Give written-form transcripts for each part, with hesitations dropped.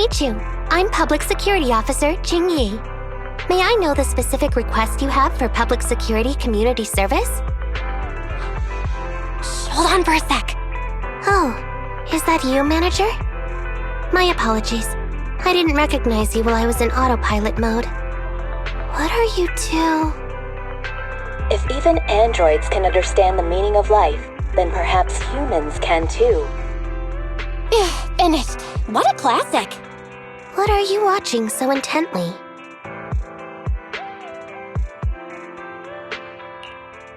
meet you. I'm Public Security Officer Qingyi. May I know the specific request you have for public security community service? Shh, hold on for a sec. Oh, is that you, Manager? My apologies. I didn't recognize you while I was in autopilot mode. What are you two? If even androids can understand the meaning of life, then perhaps humans can too. Finished. What a classic. What are you watching so intently?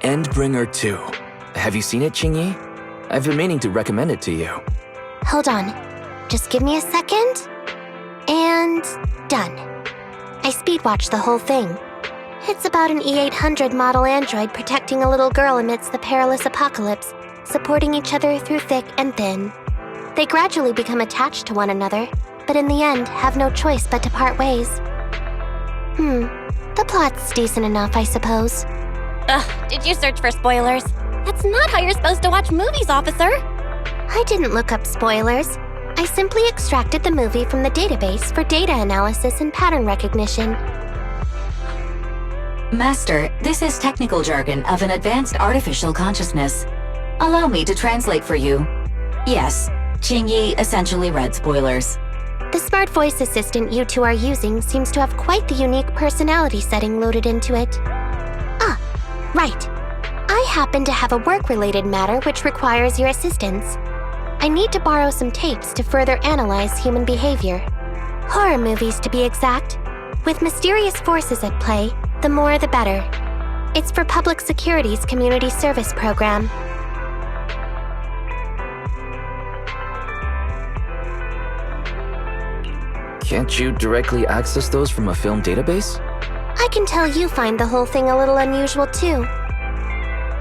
Endbringer 2. Have you seen it, Qingyi? I've been meaning to recommend it to you. Hold on. Just give me a second. And done. I speed-watched the whole thing. It's about an E-800 model android protecting a little girl amidst the perilous apocalypse, supporting each other through thick and thin. They gradually become attached to one another, but in the end have no choice but to part ways. The plot's decent enough, I suppose. Ugh, did you search for spoilers? That's not how you're supposed to watch movies, officer. I didn't look up spoilers. I simply extracted the movie from the database for data analysis and pattern recognition. Master, this is technical jargon of an advanced artificial consciousness. Allow me to translate for you. Yes, Qingyi essentially read spoilers. The smart voice assistant you two are using seems to have quite the unique personality setting loaded into it. Ah, right. I happen to have a work-related matter which requires your assistance. I need to borrow some tapes to further analyze human behavior. Horror movies, to be exact. With mysterious forces at play, the more the better. It's for Public Security's community service program. Can't you directly access those from a film database? I can tell you find the whole thing a little unusual too.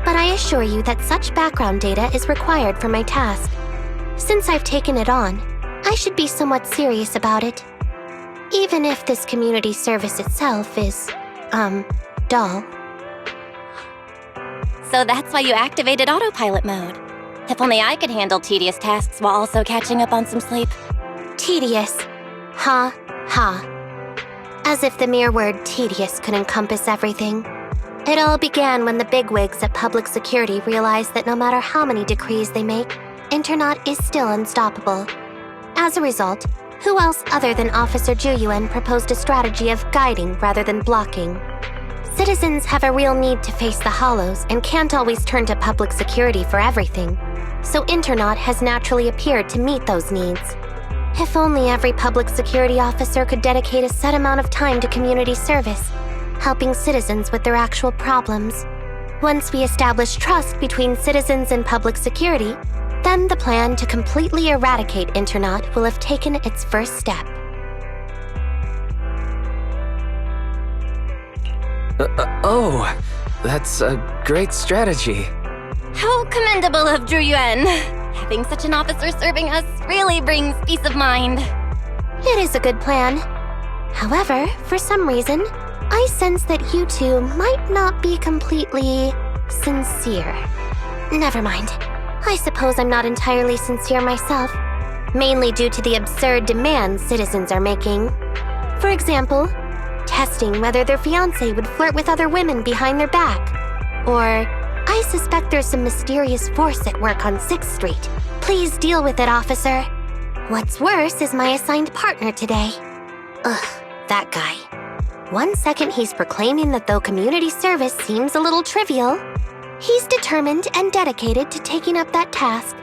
But I assure you that such background data is required for my task. Since I've taken it on, I should be somewhat serious about it. Even if this community service itself is, dull. So that's why you activated autopilot mode. If only I could handle tedious tasks while also catching up on some sleep. Tedious. Ha, ha. As if the mere word tedious could encompass everything. It all began when the bigwigs at Public Security realized that no matter how many decrees they make, Internaut is still unstoppable. As a result, who else other than Officer Juyuan proposed a strategy of guiding rather than blocking? Citizens have a real need to face the hollows and can't always turn to Public Security for everything, so Internaut has naturally appeared to meet those needs. If only every public security officer could dedicate a set amount of time to community service, helping citizens with their actual problems. Once we establish trust between citizens and public security, then the plan to completely eradicate Internaut will have taken its first step. Oh, that's a great strategy. How commendable of Juyuan. Having such an officer serving us really brings peace of mind. It is a good plan. However, for some reason, I sense that you two might not be completely sincere. Never mind. I suppose I'm not entirely sincere myself, mainly due to the absurd demands citizens are making. For example, testing whether their fiancé would flirt with other women behind their back. Or, I suspect there's some mysterious force at work on 6th Street. Please deal with it, officer. What's worse is my assigned partner today. Ugh, that guy. One second he's proclaiming that though community service seems a little trivial, he's determined and dedicated to taking up that task.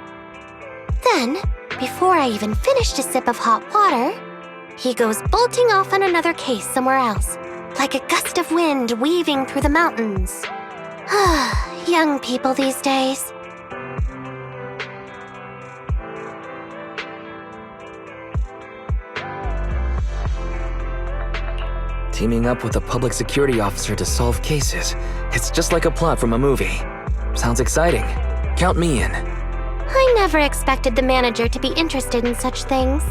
Then, before I even finished a sip of hot water, he goes bolting off on another case somewhere else, like a gust of wind weaving through the mountains. Young people these days. Teaming up with a public security officer to solve cases. It's just like a plot from a movie. Sounds exciting. Count me in. I never expected the manager to be interested in such things.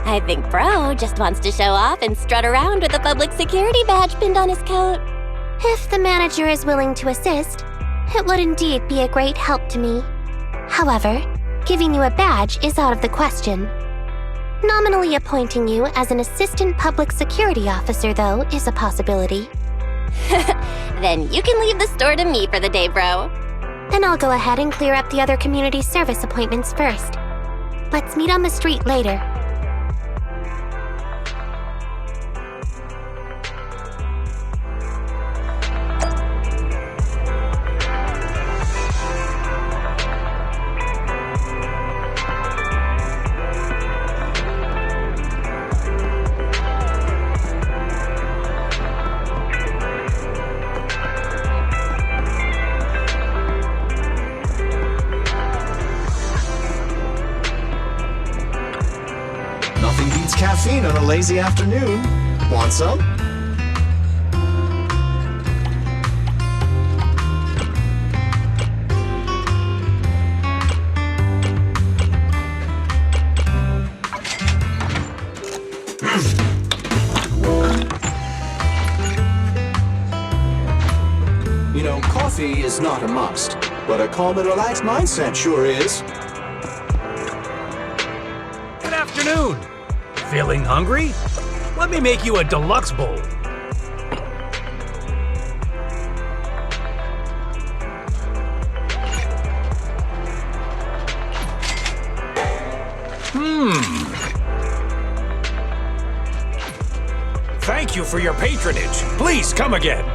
I think Bro just wants to show off and strut around with a public security badge pinned on his coat. If the manager is willing to assist, it would indeed be a great help to me. However, giving you a badge is out of the question. Nominally appointing you as an assistant public security officer, though, is a possibility. Then you can leave the store to me for the day, bro. Then I'll go ahead and clear up the other community service appointments first. Let's meet on the street later. Nothing beats caffeine on a lazy afternoon. Want some? You know, coffee is not a must, but a calm and relaxed mindset sure is. Good afternoon. Feeling hungry? Let me make you a deluxe bowl. Thank you for your patronage. Please come again.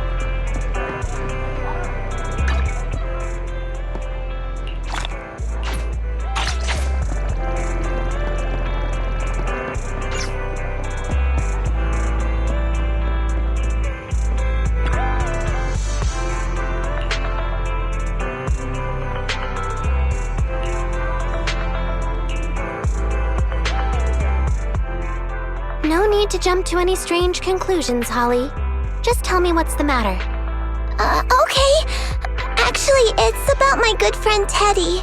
No need to jump to any strange conclusions, Holly. Just tell me what's the matter. Okay. Actually, it's about my good friend Teddy.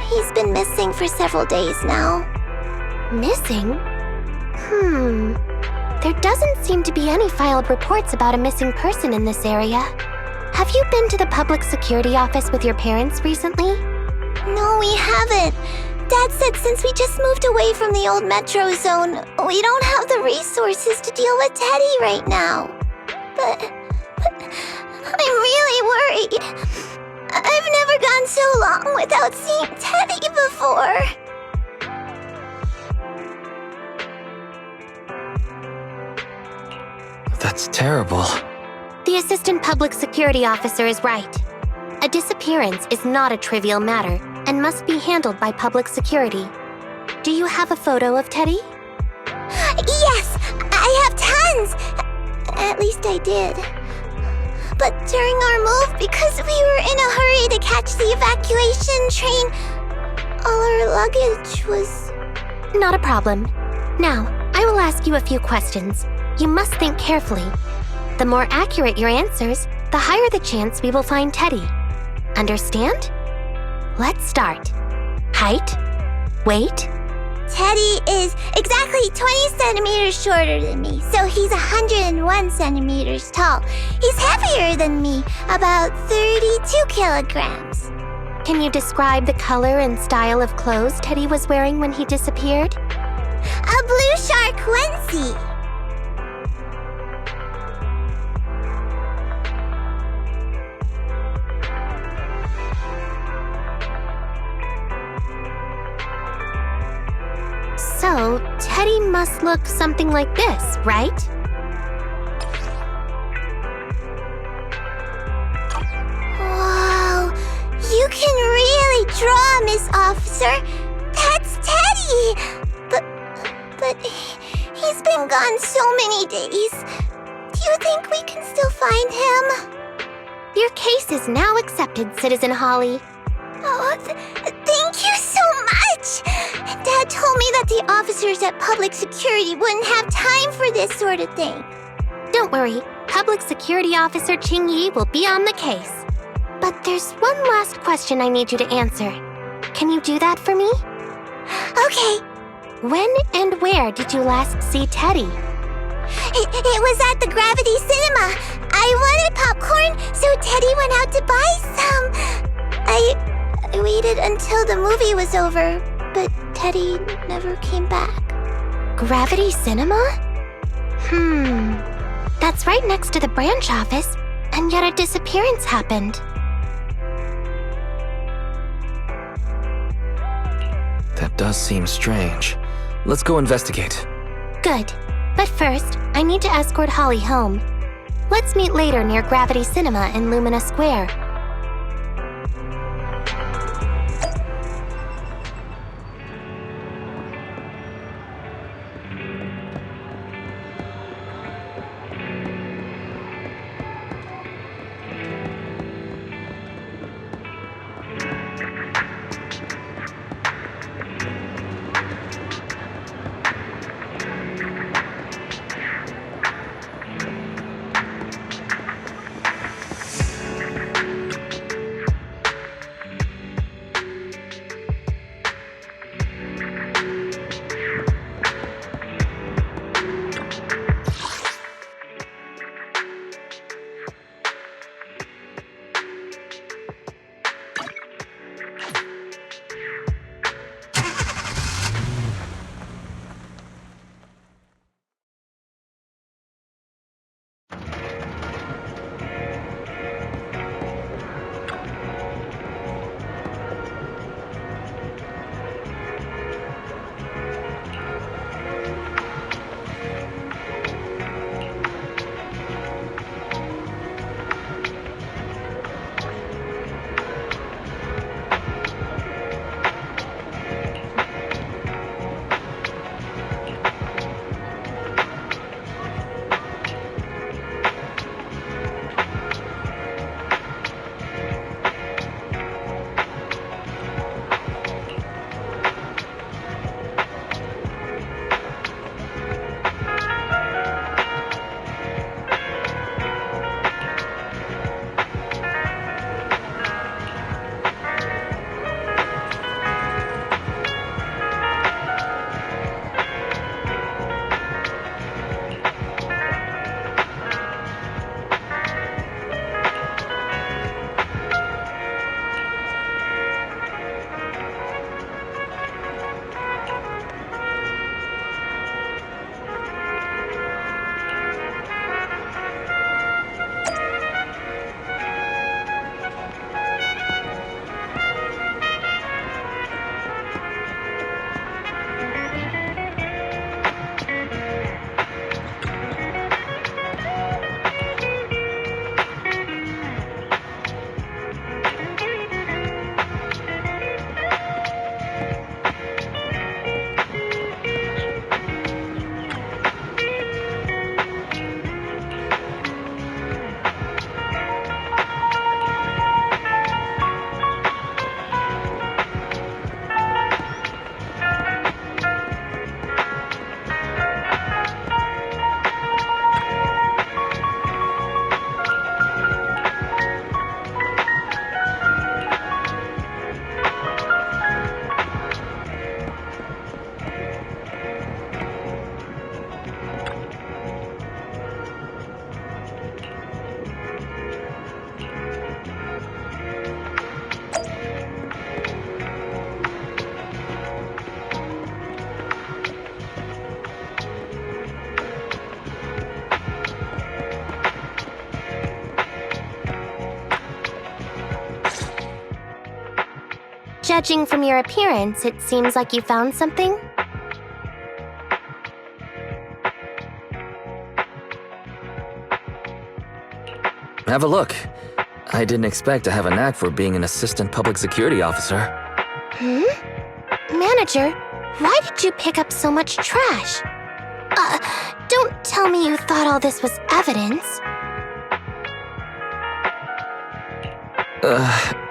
He's been missing for several days now. Missing? There doesn't seem to be any filed reports about a missing person in this area. Have you been to the public security office with your parents recently? No, we haven't. Dad said since we just moved away from the old metro zone, we don't have the resources to deal with Teddy right now. But I'm really worried. I've never gone so long without seeing Teddy before. That's terrible. The assistant public security officer is right. A disappearance is not a trivial matter and must be handled by public security. Do you have a photo of Teddy? Yes, I have tons. At least I did. But during our move, because we were in a hurry to catch the evacuation train, all our luggage was... Not a problem. Now, I will ask you a few questions. You must think carefully. The more accurate your answers, the higher the chance we will find Teddy. Understand? Let's start. Height? Weight? Teddy is exactly 20 centimeters shorter than me, so he's 101 centimeters tall. He's heavier than me, about 32 kilograms. Can you describe the color and style of clothes Teddy was wearing when he disappeared? A blue shark onesie. So, Teddy must look something like this, right? Whoa, you can really draw, Miss Officer. That's Teddy. But he's been gone so many days. Do you think we can still find him? Your case is now accepted, Citizen Holly. Oh, thank you so much! Dad told me that the officers at Public Security wouldn't have time for this sort of thing. Don't worry, Public Security Officer Qingyi will be on the case. But there's one last question I need you to answer. Can you do that for me? Okay. When and where did you last see Teddy? It was at the Gravity Cinema. I wanted popcorn, so Teddy went out to buy some. I waited until the movie was over, but Teddy never came back. Gravity Cinema? That's right next to the branch office, and yet a disappearance happened. That does seem strange. Let's go investigate. Good. But first, I need to escort Holly home. Let's meet later near Gravity Cinema in Lumina Square. Judging from your appearance, it seems like you found something? Have a look. I didn't expect to have a knack for being an assistant public security officer. Manager, why did you pick up so much trash? Don't tell me you thought all this was evidence.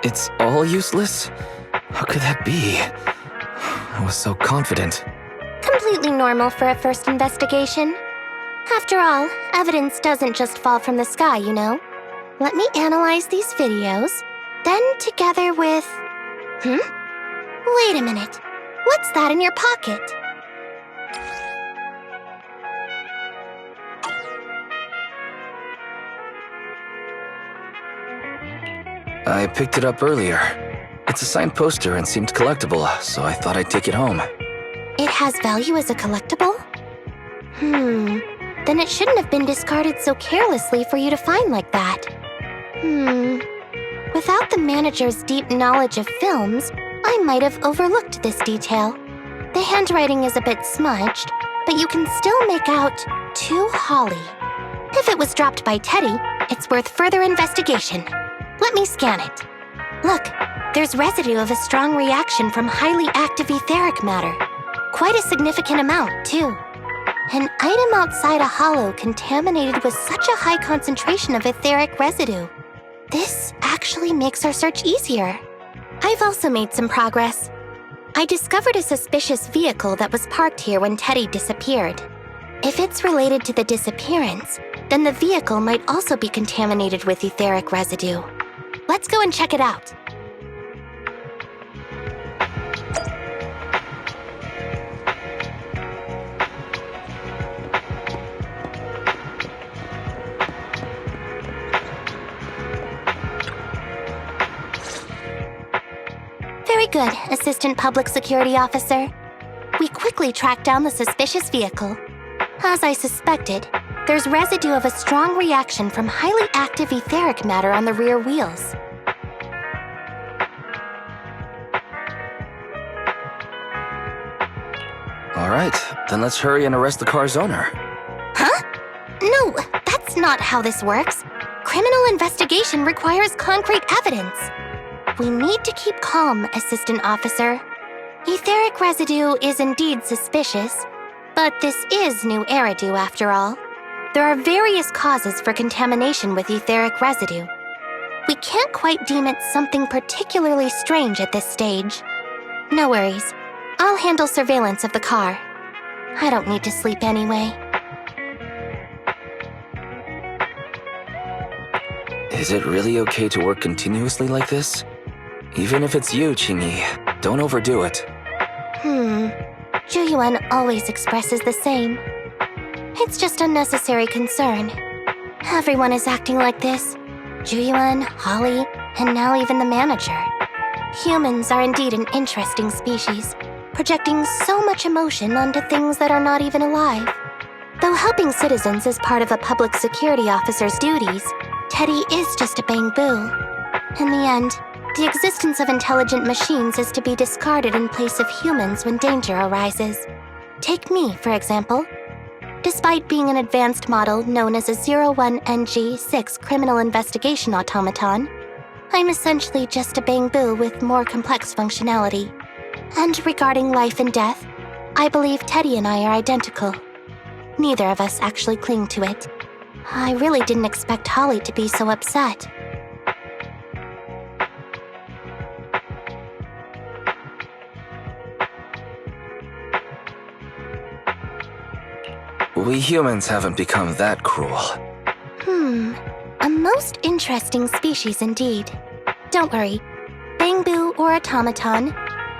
It's all useless? How could that be? I was so confident. Completely normal for a first investigation. After all, evidence doesn't just fall from the sky, you know. Let me analyze these videos, then together with... Wait a minute. What's that in your pocket? I picked it up earlier. It's a signed poster and seemed collectible, so I thought I'd take it home. It has value as a collectible? Then it shouldn't have been discarded so carelessly for you to find like that. Without the manager's deep knowledge of films, I might have overlooked this detail. The handwriting is a bit smudged, but you can still make out "To Holly." If it was dropped by Teddy, it's worth further investigation. Let me scan it. Look, there's residue of a strong reaction from highly active etheric matter. Quite a significant amount, too. An item outside a hollow contaminated with such a high concentration of etheric residue. This actually makes our search easier. I've also made some progress. I discovered a suspicious vehicle that was parked here when Teddy disappeared. If it's related to the disappearance, then the vehicle might also be contaminated with etheric residue. Let's go and check it out. Very good, Assistant Public Security Officer. We quickly tracked down the suspicious vehicle. As I suspected, there's residue of a strong reaction from highly active etheric matter on the rear wheels. All right, then let's hurry and arrest the car's owner. Huh? No, that's not how this works. Criminal investigation requires concrete evidence. We need to keep calm, Assistant Officer. Etheric residue is indeed suspicious, but this is new Eridu after all. There are various causes for contamination with etheric residue. We can't quite deem it something particularly strange at this stage. No worries. I'll handle surveillance of the car. I don't need to sleep anyway. Is it really okay to work continuously like this? Even if it's you, Qingyi, don't overdo it. Zhuyuan always expresses the same. It's just unnecessary concern. Everyone is acting like this. Zhuyuan, Holly, and now even the manager. Humans are indeed an interesting species, projecting so much emotion onto things that are not even alive. Though helping citizens is part of a public security officer's duties, Teddy is just a bang-boo. In the end, the existence of intelligent machines is to be discarded in place of humans when danger arises. Take me, for example. Despite being an advanced model known as a 01NG6 criminal investigation automaton, I'm essentially just a bang-boo with more complex functionality. And regarding life and death, I believe Teddy and I are identical. Neither of us actually cling to it. I really didn't expect Holly to be so upset. We humans haven't become that cruel. A most interesting species indeed. Don't worry, bang-boo or automaton,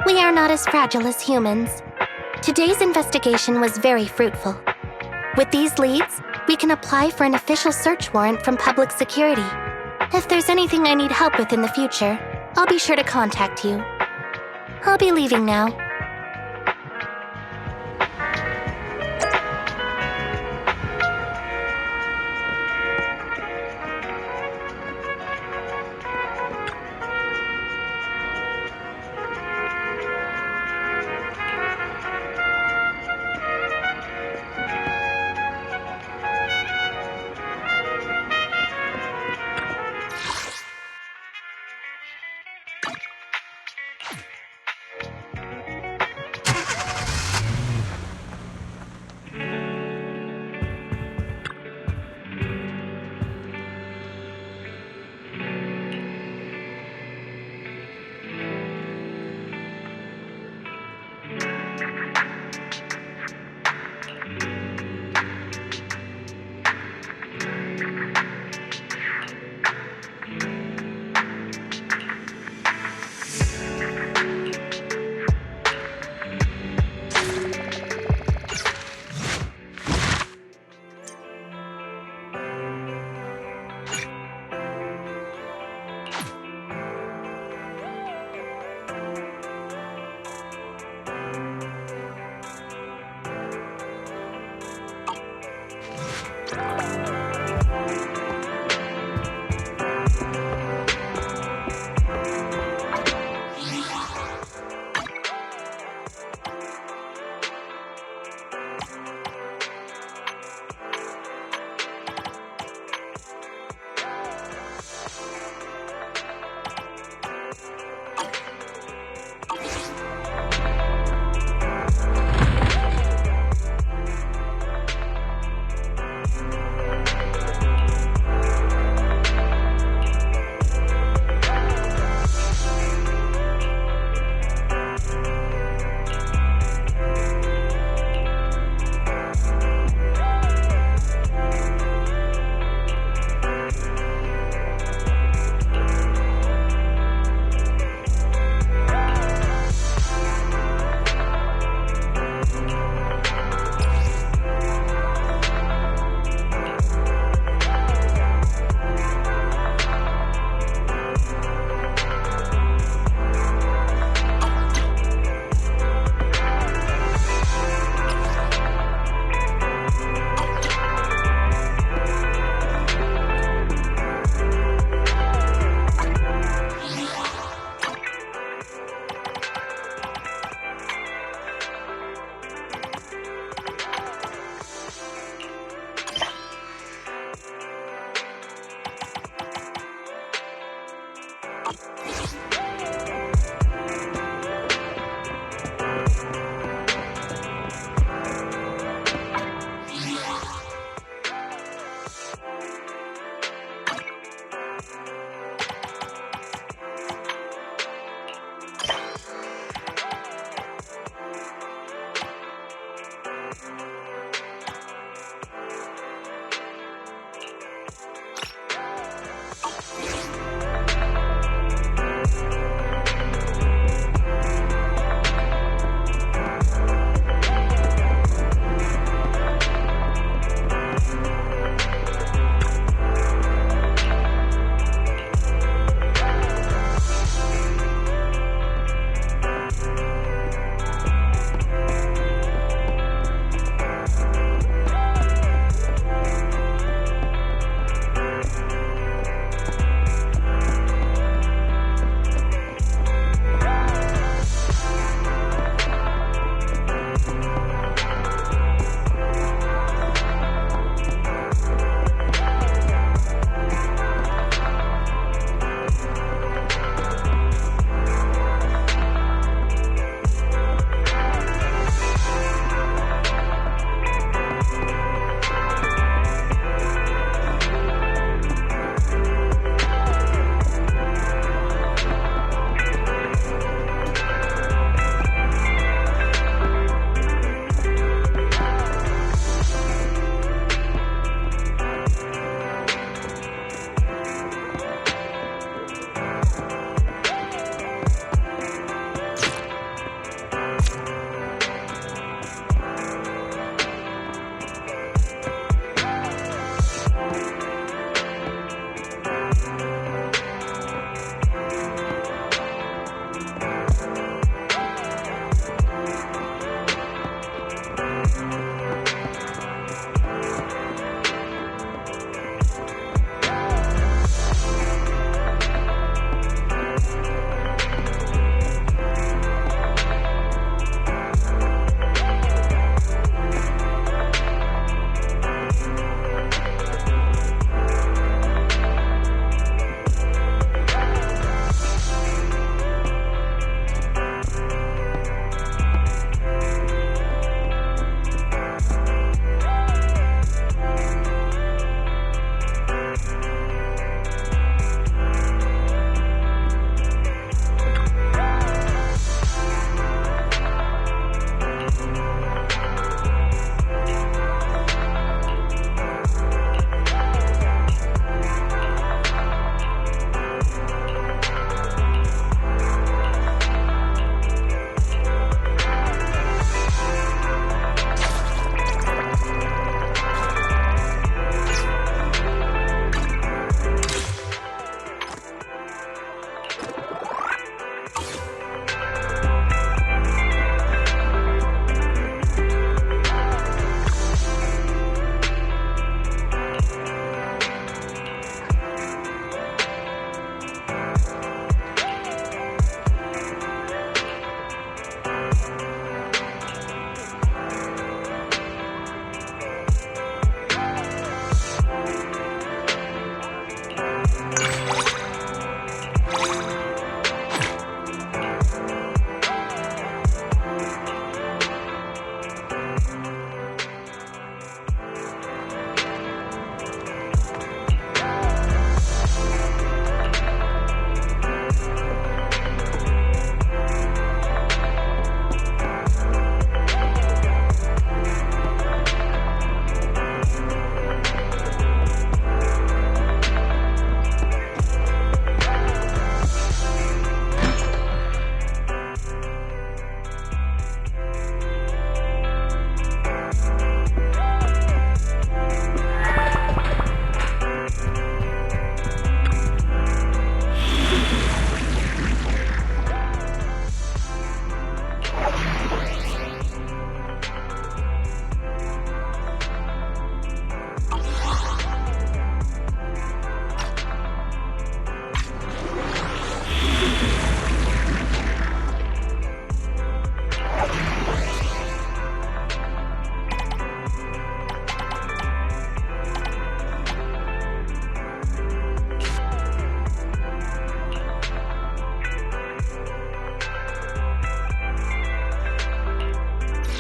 we are not as fragile as humans. Today's investigation was very fruitful. With these leads, we can apply for an official search warrant from public security. If there's anything I need help with in the future, I'll be sure to contact you. I'll be leaving now.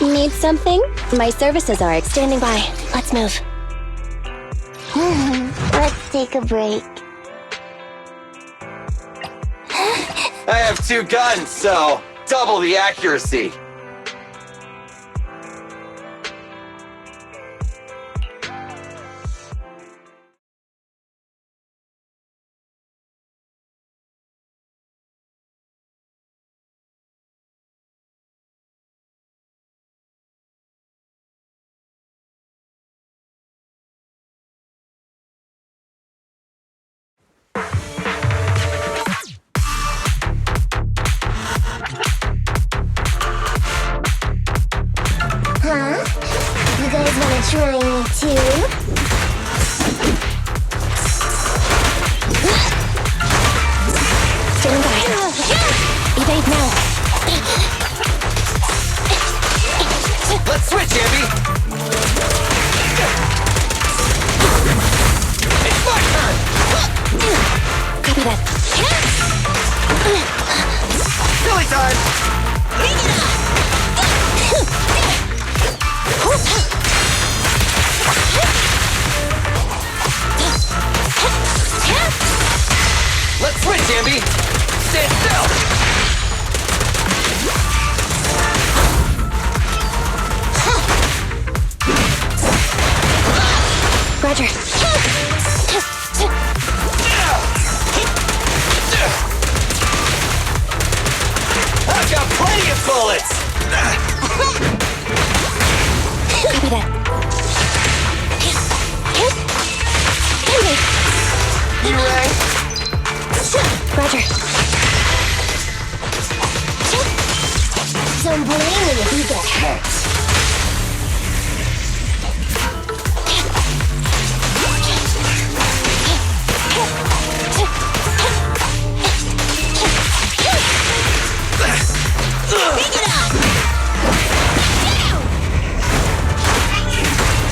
Need something? My services are standing by. Let's move. Let's take a break. I have 2 guns, so double the accuracy. Huh? You guys wanna try me too? Stand by. Evade now. Let's switch, Abby! It's my turn! Copy that. Silly time! Let's switch, Ambi! Stand still! Roger. I've got plenty of bullets! Copy that. You rang? Roger. Don't blame me if you get hurt.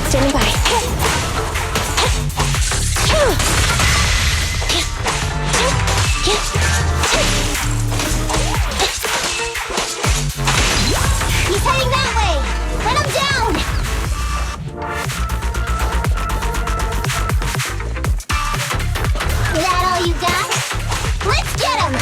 Standing by. He's heading that way! Let him down! Is that all you got? Let's get him!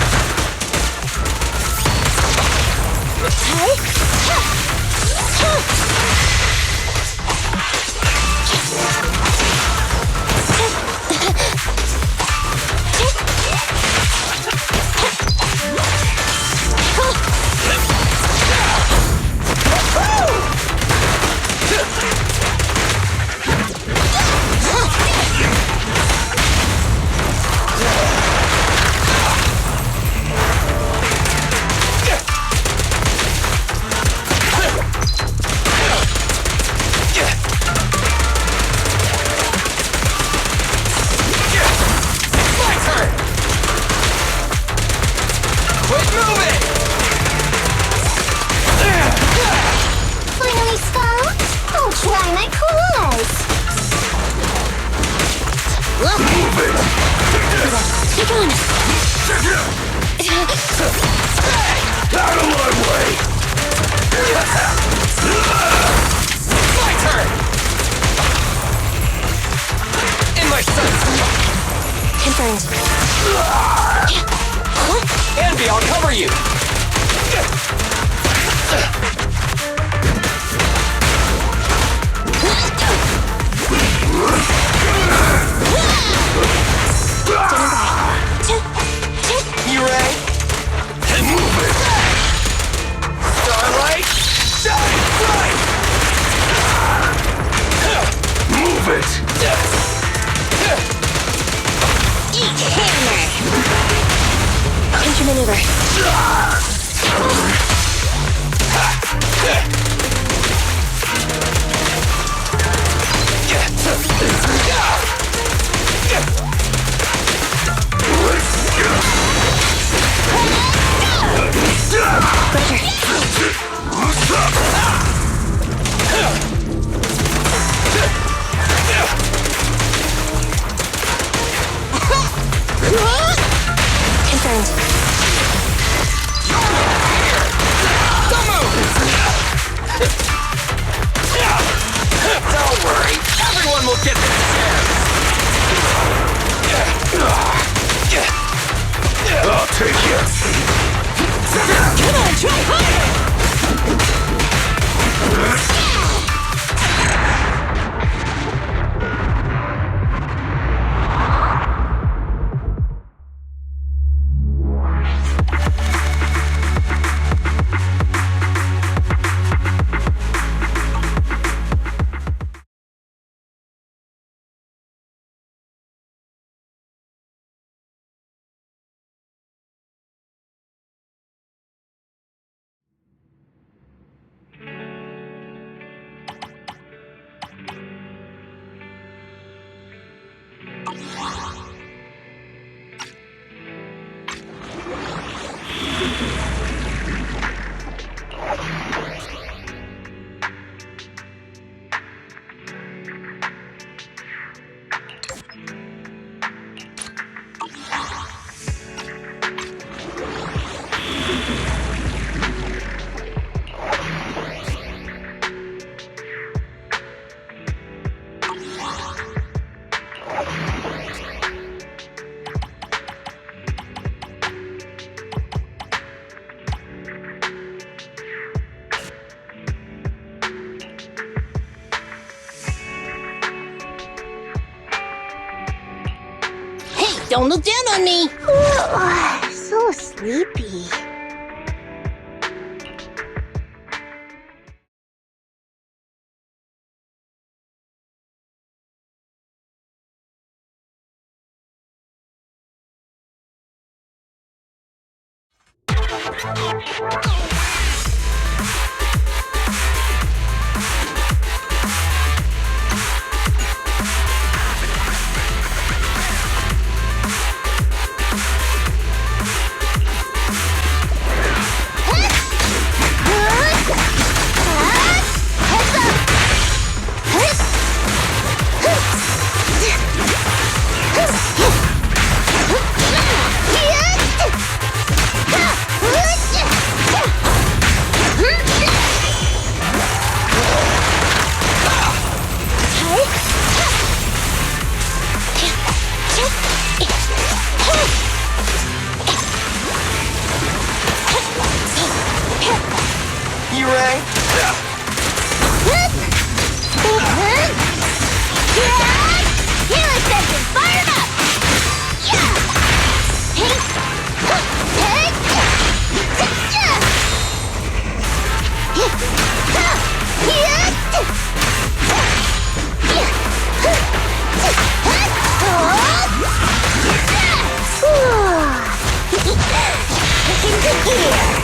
Finally stopped? I'll try my claws! Move it! Take on! Out of my way! My turn! In my sights! Confirmed. Anby, I'll cover you! You ready? Move it! Starlight, shine bright! Move it! Eat hammer! Countermaneuver. Confirmed. Don't move! Don't look down on me! So sleepy. You rang? Into gear.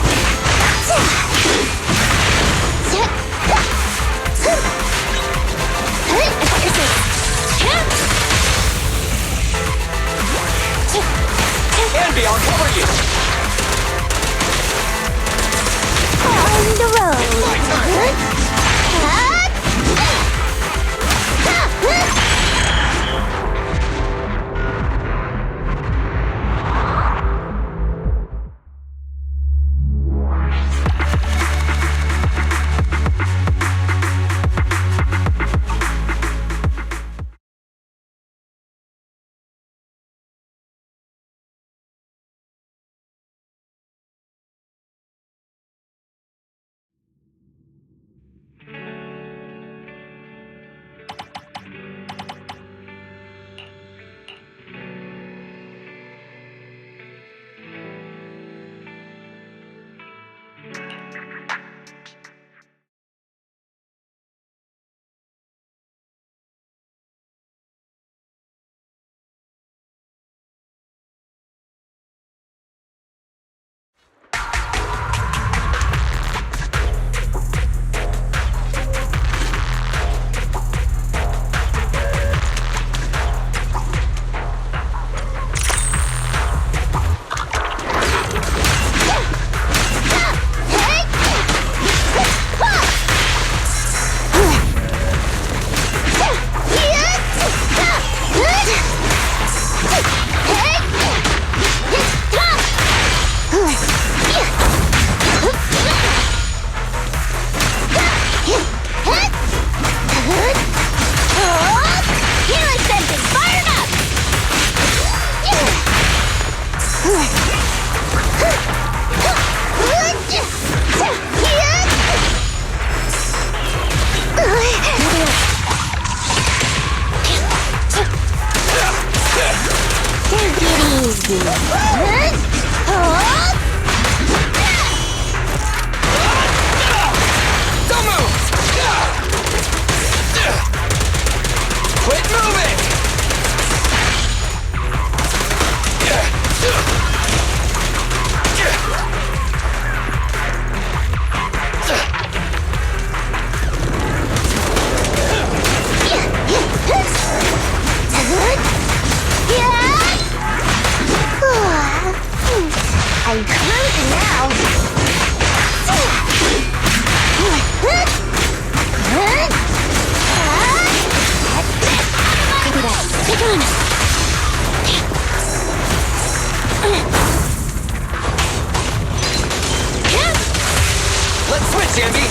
Sandy!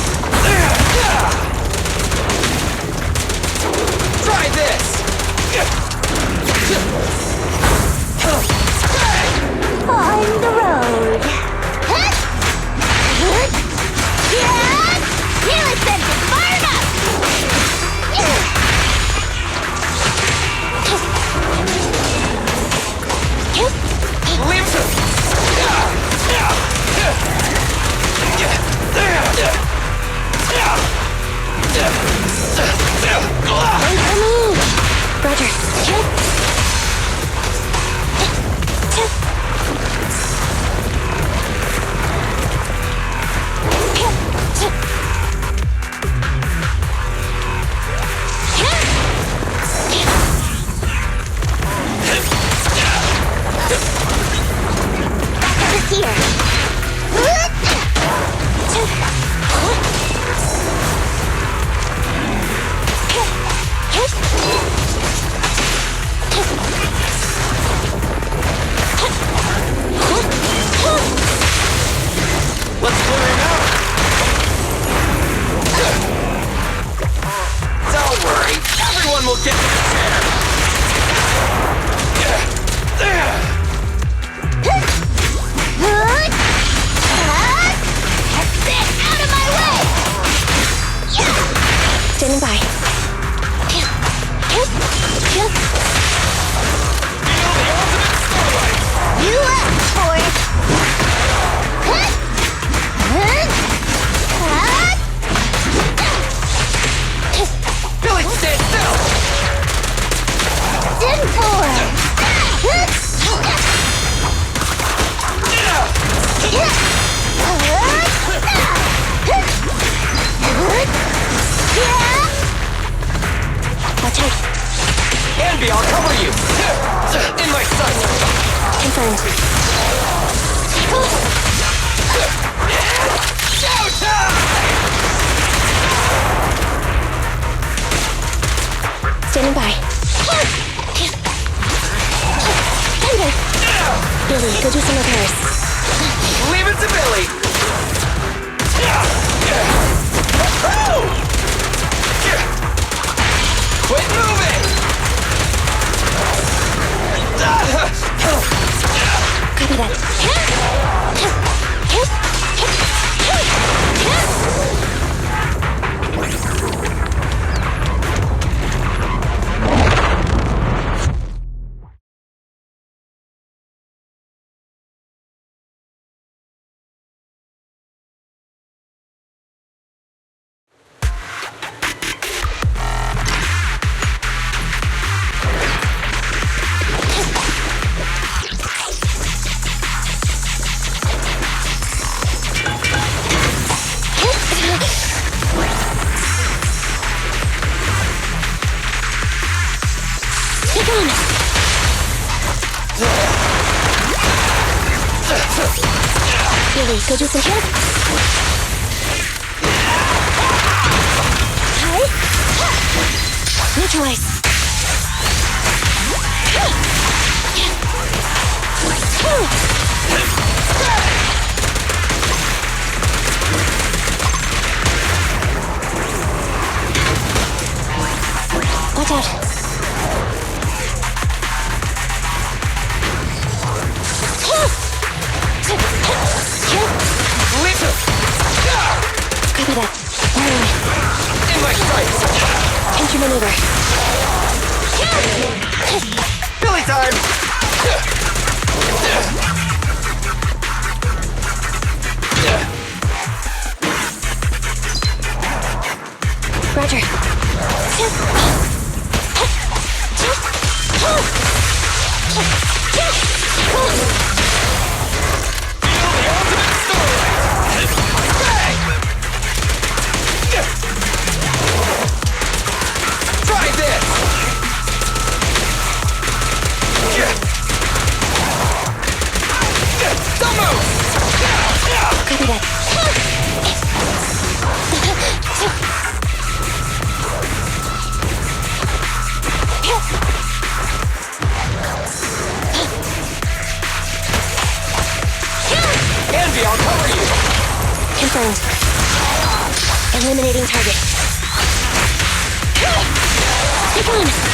Try this! On the road. You ascended far enough! Let's clear him out! Don't worry, everyone will get their share! Out of my way! Standing by. You asked for it! Billy, stand still! Didn't for Watch out. Anby, I'll cover you! In my sight! Confirmed. Standing by. Billy, go do some repairs. Leave it to Billy! Quit moving! Copy that. Billy, go do some tricks. Neutralize. Watch out. Copy that. In my sights! Enter maneuver. Billy time! Roger. Try this! Don't move! Copy that. Anby, I'll cover you! Confirmed. Eliminating target. Stick on!